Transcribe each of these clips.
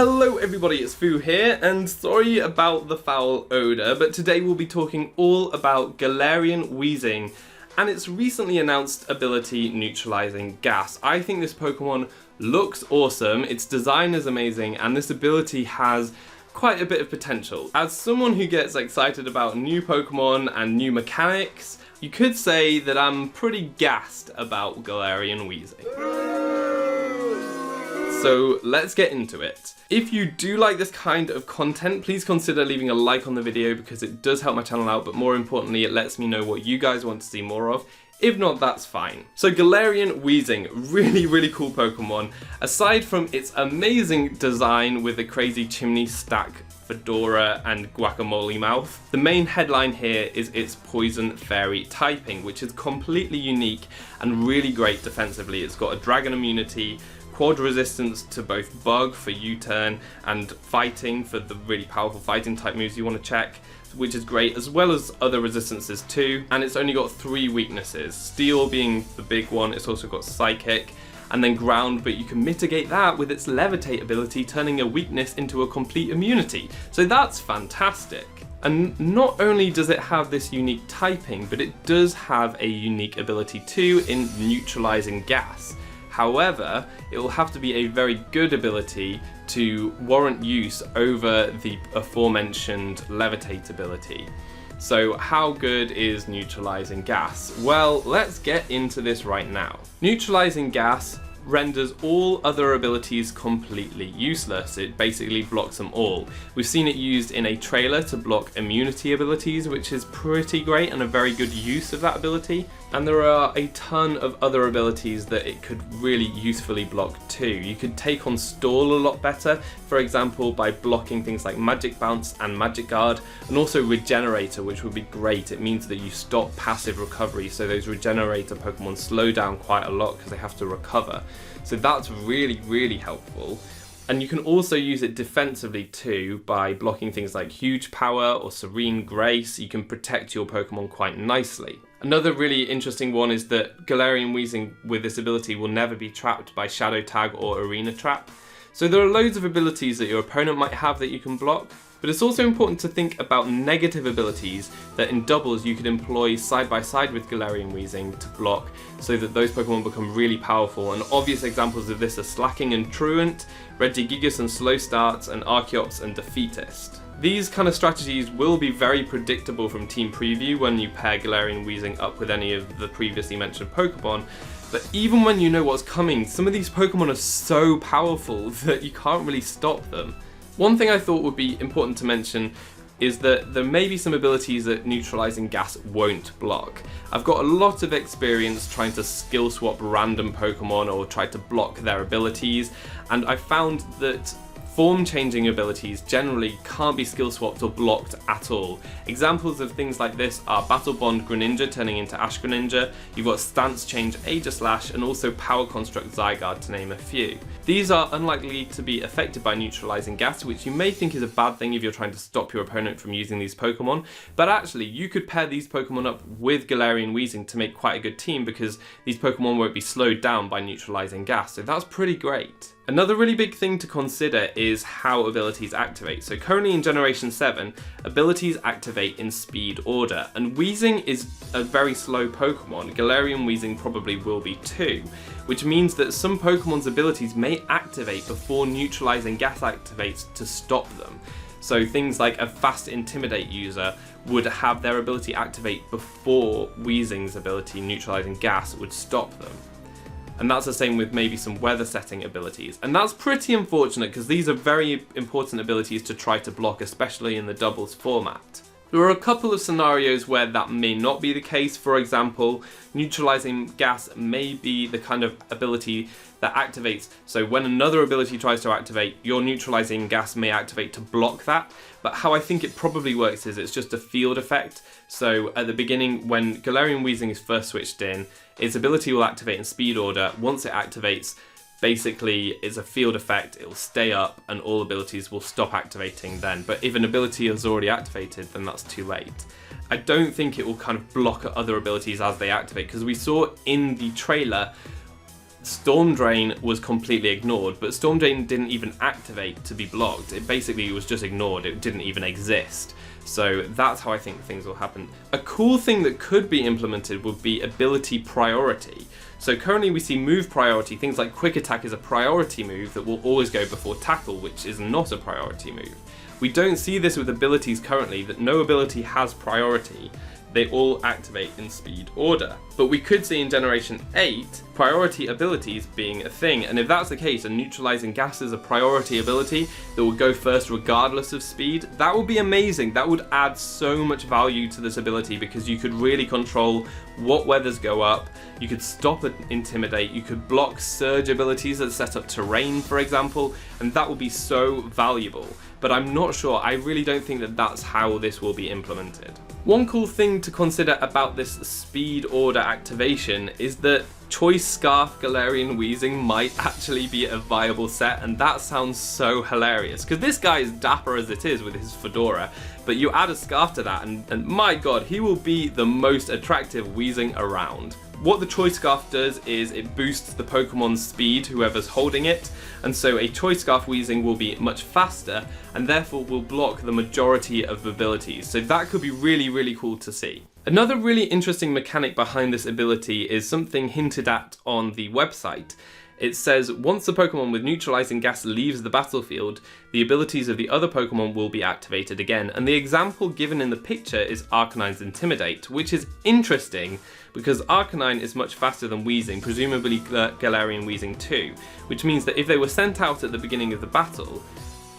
Hello everybody, it's Foo here, and sorry about the foul odour, but today we'll be talking all about Galarian Weezing and its recently announced ability Neutralizing Gas. I think this Pokemon looks awesome, its design is amazing, and this ability has quite a bit of potential. As someone who gets excited about new Pokemon and new mechanics, you could say that I'm pretty gassed about Galarian Weezing. So let's get into it. If you do like this kind of content, please consider leaving a like on the video because it does help my channel out, but more importantly, it lets me know what you guys want to see more of. If not, that's fine. So Galarian Weezing, really cool Pokemon. Aside from its amazing design with the crazy chimney stack fedora and guacamole mouth, the main headline here is its Poison Fairy typing, which is completely unique and really great defensively. It's got a dragon immunity, quad resistance to both bug for U-turn and fighting for the really powerful fighting type moves you want to check, which is great, as well as other resistances too. And it's only got 3 weaknesses, steel being the big one. It's also got psychic and then ground, but you can mitigate that with its levitate ability, turning a weakness into a complete immunity. So that's fantastic. And not only does it have this unique typing, but it does have a unique ability too in Neutralizing Gas. However, it will have to be a very good ability to warrant use over the aforementioned levitate ability. So how good is Neutralizing Gas? Well, let's get into this right now. Neutralizing Gas renders all other abilities completely useless. It basically blocks them all. We've seen it used in a trailer to block immunity abilities, which is pretty great and a very good use of that ability. And there are a ton of other abilities that it could really usefully block too. You could take on stall a lot better, for example by blocking things like Magic Bounce and Magic Guard, and also Regenerator, which would be great. It means that you stop passive recovery, so those Regenerator Pokemon slow down quite a lot because they have to recover. So that's really helpful. And you can also use it defensively too by blocking things like Huge Power or Serene Grace. You can protect your Pokemon quite nicely. Another really interesting one is that Galarian Weezing with this ability will never be trapped by Shadow Tag or Arena Trap. So there are loads of abilities that your opponent might have that you can block, but it's also important to think about negative abilities that in doubles you could employ side by side with Galarian Weezing to block so that those Pokemon become really powerful. And obvious examples of this are Slacking and Truant, Regigigas and Slow Starts, and Archeops and Defeatist. These kind of strategies will be very predictable from Team Preview when you pair Galarian Weezing up with any of the previously mentioned Pokemon, but even when you know what's coming, some of these Pokemon are so powerful that you can't really stop them. One thing I thought would be important to mention is that there may be some abilities that Neutralizing Gas won't block. I've got a lot of experience trying to skill swap random Pokemon or try to block their abilities, and I found that form changing abilities generally can't be skill swapped or blocked at all. Examples of things like this are Battle Bond Greninja turning into Ash Greninja, you've got Stance Change Aegislash, and also Power Construct Zygarde, to name a few. These are unlikely to be affected by Neutralizing Gas, which you may think is a bad thing if you're trying to stop your opponent from using these Pokemon, but actually you could pair these Pokemon up with Galarian Weezing to make quite a good team because these Pokemon won't be slowed down by Neutralizing Gas, so that's pretty great. Another really big thing to consider is how abilities activate. So currently in Generation 7, abilities activate in speed order, and Weezing is a very slow Pokemon. Galarian Weezing probably will be too, which means that some Pokemon's abilities may activate before Neutralizing Gas activates to stop them. So things like a fast Intimidate user would have their ability activate before Weezing's ability Neutralizing Gas would stop them. And that's the same with maybe some weather setting abilities. And that's pretty unfortunate because these are very important abilities to try to block, especially in the doubles format. There are a couple of scenarios where that may not be the case. For example, Neutralizing Gas may be the kind of ability that activates, so when another ability tries to activate, your Neutralizing Gas may activate to block that. But how I think it probably works is it's just a field effect. So at the beginning, when Galarian Weezing is first switched in, its ability will activate in speed order. Once it activates, basically it's a field effect, it'll stay up and all abilities will stop activating then. But if an ability is already activated, then that's too late. I don't think it will kind of block other abilities as they activate, because we saw in the trailer Storm Drain was completely ignored, but Storm Drain didn't even activate to be blocked. It basically was just ignored, it didn't even exist. So that's how I think things will happen. A cool thing that could be implemented would be ability priority. So currently we see move priority, things like quick attack is a priority move that will always go before tackle, which is not a priority move. We don't see this with abilities currently, that no ability has priority. They all activate in speed order. But we could see in Generation 8 priority abilities being a thing, and if that's the case, and Neutralizing Gas is a priority ability that will go first regardless of speed, that would be amazing. That would add so much value to this ability, because you could really control what weathers go up, you could stop and intimidate, you could block surge abilities that set up terrain, for example, and that would be so valuable. But I'm not sure, I really don't think that that's how this will be implemented. One cool thing to consider about this speed order activation is that Choice Scarf Galarian Weezing might actually be a viable set, and that sounds so hilarious, because this guy is dapper as it is with his fedora, but you add a scarf to that and my god, he will be the most attractive Weezing around. What the Choice Scarf does is it boosts the Pokemon's speed, whoever's holding it, and so a Choice Scarf Weezing will be much faster and therefore will block the majority of abilities, so that could be really cool to see. Another really interesting mechanic behind this ability is something hinted at on the website. It says, once the Pokemon with Neutralizing Gas leaves the battlefield, the abilities of the other Pokemon will be activated again. And the example given in the picture is Arcanine's Intimidate, which is interesting because Arcanine is much faster than Weezing, presumably Galarian Weezing too, which means that if they were sent out at the beginning of the battle,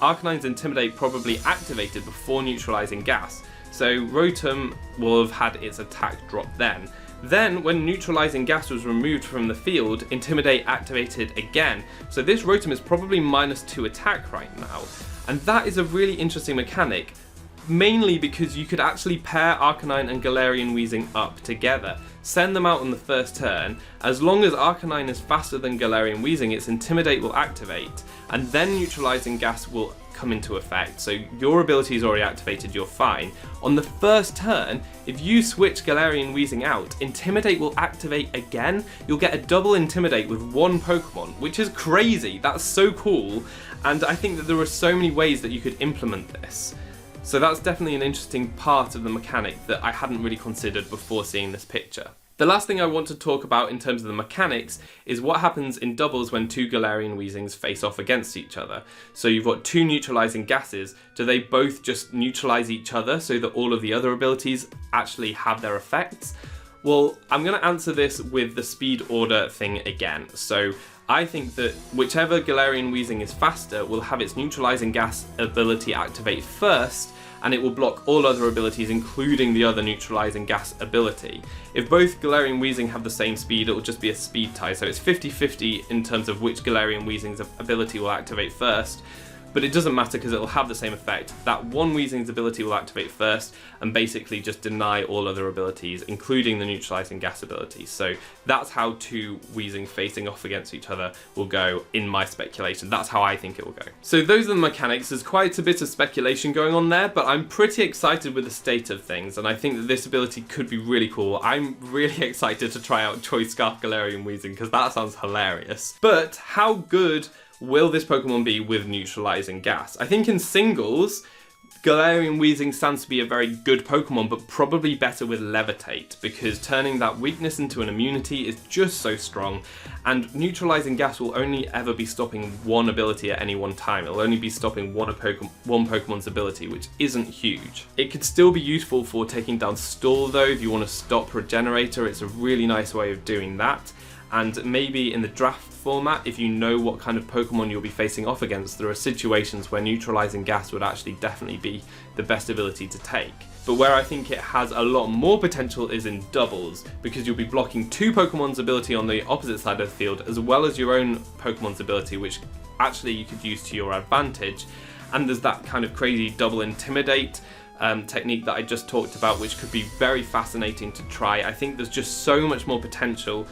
Arcanine's Intimidate probably activated before Neutralizing Gas, so Rotom will have had its attack drop then. Then, when Neutralizing Gas was removed from the field, Intimidate activated again. So this Rotom is probably -2 attack right now. And that is a really interesting mechanic, mainly because you could actually pair Arcanine and Galarian Weezing up together. Send them out on the first turn. As long as Arcanine is faster than Galarian Weezing, its Intimidate will activate, and then Neutralizing Gas will come into effect. So your ability is already activated, you're fine. On the first turn, if you switch Galarian Weezing out, Intimidate will activate again. You'll get a double Intimidate with one Pokemon, which is crazy. That's so cool, and I think that there are so many ways that you could implement this. So that's definitely an interesting part of the mechanic that I hadn't really considered before seeing this picture. The last thing I want to talk about in terms of the mechanics is what happens in doubles when two Galarian Weezings face off against each other. So you've got two Neutralizing Gases. Do they both just neutralize each other so that all of the other abilities actually have their effects? Well, I'm going to answer this with the speed order thing again. So I think that whichever Galarian Weezing is faster will have its Neutralizing Gas ability activate first, and it will block all other abilities, including the other Neutralizing Gas ability. If both Galarian Weezing have the same speed, it will just be a speed tie, so it's 50-50 in terms of which Galarian Weezing's ability will activate first, but it doesn't matter because it will have the same effect. That one Weezing's ability will activate first and basically just deny all other abilities, including the Neutralizing Gas ability. So that's how two Weezings facing off against each other will go in my speculation. That's how I think it will go. So those are the mechanics. There's quite a bit of speculation going on there, but I'm pretty excited with the state of things, and I think that this ability could be really cool. I'm really excited to try out Choice Scarf Galarian Weezing because that sounds hilarious. But how good will this Pokemon be with Neutralizing Gas? I think in singles, Galarian Weezing stands to be a very good Pokemon, but probably better with Levitate, because turning that weakness into an immunity is just so strong, and Neutralizing Gas will only ever be stopping one ability at any one time. It'll only be stopping one Pokemon's ability, which isn't huge. It could still be useful for taking down Stall though. If you want to stop Regenerator, it's a really nice way of doing that. And maybe in the draft format, if you know what kind of Pokemon you'll be facing off against, there are situations where Neutralizing Gas would actually definitely be the best ability to take. But where I think it has a lot more potential is in doubles, because you'll be blocking two Pokemon's ability on the opposite side of the field, as well as your own Pokemon's ability, which actually you could use to your advantage. And there's that kind of crazy double Intimidate technique that I just talked about, which could be very fascinating to try. I think there's just so much more potential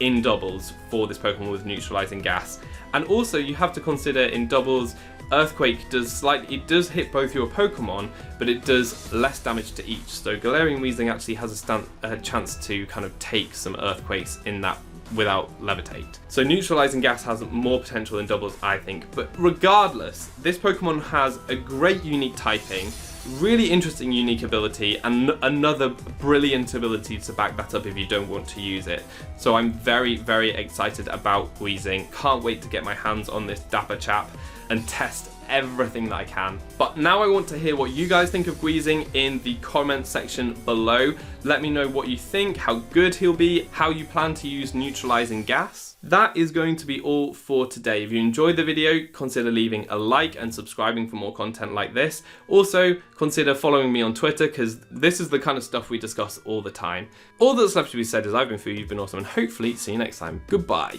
in doubles for this Pokemon with Neutralizing Gas. And also you have to consider in doubles, Earthquake does hit both your Pokemon, but it does less damage to each. So Galarian Weezing actually has a chance to kind of take some Earthquakes in that without levitate. So Neutralizing Gas has more potential than doubles, I think. But regardless, this Pokemon has a great unique typing, really interesting unique ability, and another brilliant ability to back that up if you don't want to use it. So I'm very, very excited about Weezing. Can't wait to get my hands on this dapper chap and test everything that I can. But now I want to hear what you guys think of Weezing in the comments section below. Let me know what you think, how good he'll be, how you plan to use Neutralizing Gas. That is going to be all for today. If you enjoyed the video, consider leaving a like and subscribing for more content like this. Also, consider following me on Twitter, because this is the kind of stuff we discuss all the time. All that's left to be said is I've been Foo, you've been awesome, and hopefully see you next time. Goodbye.